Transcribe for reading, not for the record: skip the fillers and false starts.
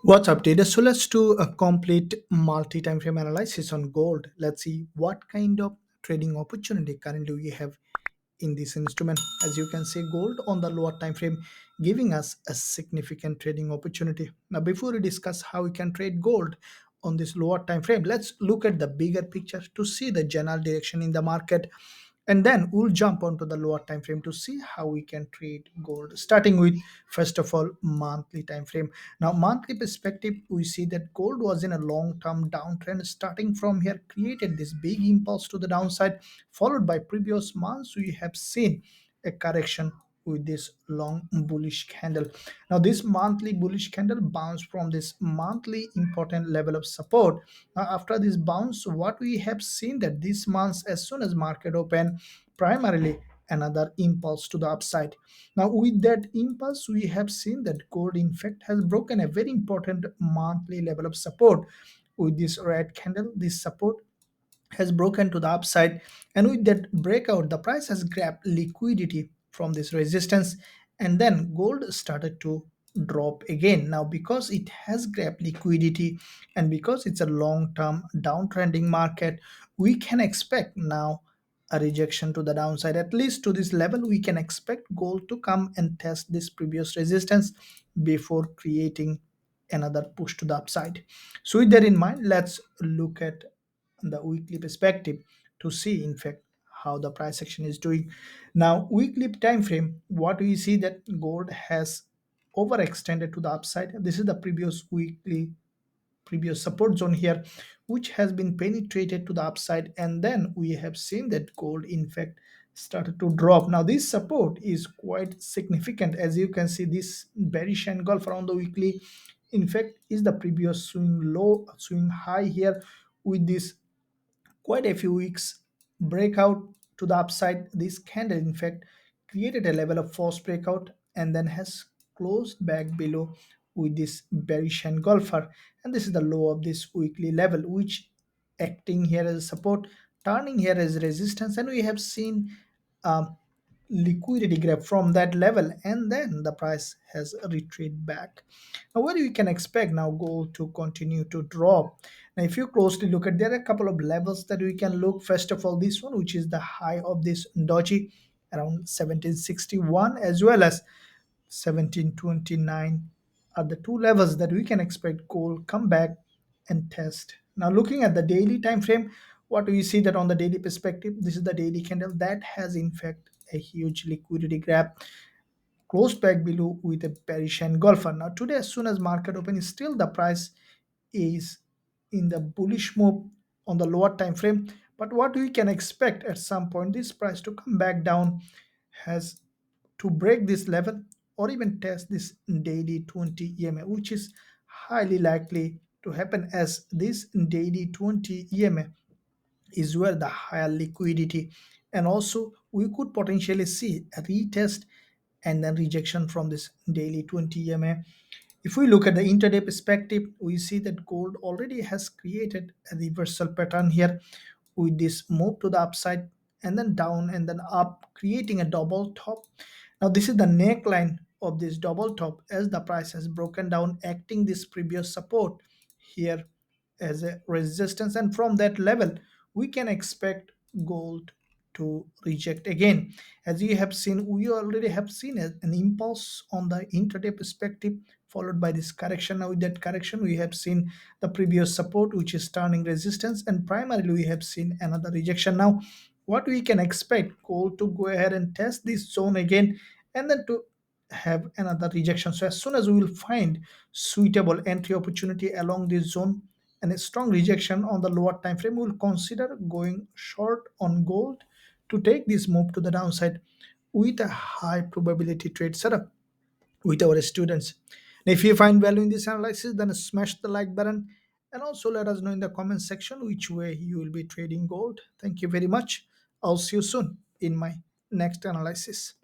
What's up, data? So let's do a complete multi-time frame analysis on gold. Let's see what kind of trading opportunity currently we have in this instrument. As you can see, gold on the lower time frame giving us a significant trading opportunity. Now, before we discuss how we can trade gold on this lower time frame, let's look at the bigger picture to see the general direction in the market, and then we'll jump onto the lower time frame to see how we can trade gold, starting with first of all monthly time frame. Now, monthly perspective, we see that gold was in a long term downtrend. Starting from here, created this big impulse to the downside, followed by previous months we have seen a correction with this long bullish candle. Now, this monthly bullish candle bounced from this monthly important level of support. Now, after this bounce, what we have seen that this month, as soon as market open, primarily another impulse to the upside. Now, with that impulse, we have seen that gold, in fact, has broken a very important monthly level of support with this red candle. This support has broken to the upside, and with that breakout the price has grabbed liquidity from this resistance, and then gold started to drop again. Now, because it has grabbed liquidity and because it's a long term downtrending market, we can expect now a rejection to the downside. At least to this level we can expect gold to come and test this previous resistance before creating another push to the upside. So with that in mind, let's look at the weekly perspective to see in fact how the price action is doing. Now, weekly time frame, what we see that gold has overextended to the upside. This is the previous support zone here, which has been penetrated to the upside, and then we have seen that gold in fact started to drop. Now, this support is quite significant. As you can see, this bearish engulf around the weekly in fact is the previous swing low, swing high here, with this quite a few weeks breakout to the upside. This candle in fact created a level of false breakout and then has closed back below with this bearish engulfer, and this is the low of this weekly level, which acting here as support, turning here as resistance, and we have seen um, liquidity grab from that level, and then the price has retreated back. Now, what we can expect now gold to continue to drop. Now, if you closely look at, there are a couple of levels that we can look. First of all, this one, which is the high of this doji around 1761, as well as 1729 are the two levels that we can expect gold come back and test. Now, looking at the daily time frame, what we see that on the daily perspective, this is the daily candle that has in fact a huge liquidity grab, closed back below with a bearish engulfer. Now, today, as soon as market open, still the price is in the bullish move on the lower time frame. But what we can expect at some point, this price to come back down, has to break this level or even test this daily 20 EMA, which is highly likely to happen, as this daily 20 EMA is where the higher liquidity, and also we could potentially see a retest and then rejection from this daily 20 EMA. If we look at the intraday perspective, we see that gold already has created a reversal pattern here with this move to the upside and then down and then up, creating a double top. Now, this is the neckline of this double top as the price has broken down, acting this previous support here as a resistance, and from that level we can expect gold to reject again. As you have seen, we already have seen an impulse on the intraday perspective, followed by this correction. Now, with that correction we have seen the previous support, which is turning resistance, and primarily we have seen another rejection. Now, what we can expect gold to go ahead and test this zone again, and then to have another rejection. So as soon as we will find suitable entry opportunity along this zone and a strong rejection on the lower time frame, we will consider going short on gold to take this move to the downside with a high probability trade setup with our students. And if you find value in this analysis, then smash the like button and also let us know in the comment section which way you will be trading gold. Thank you very much. I'll see you soon in my next analysis.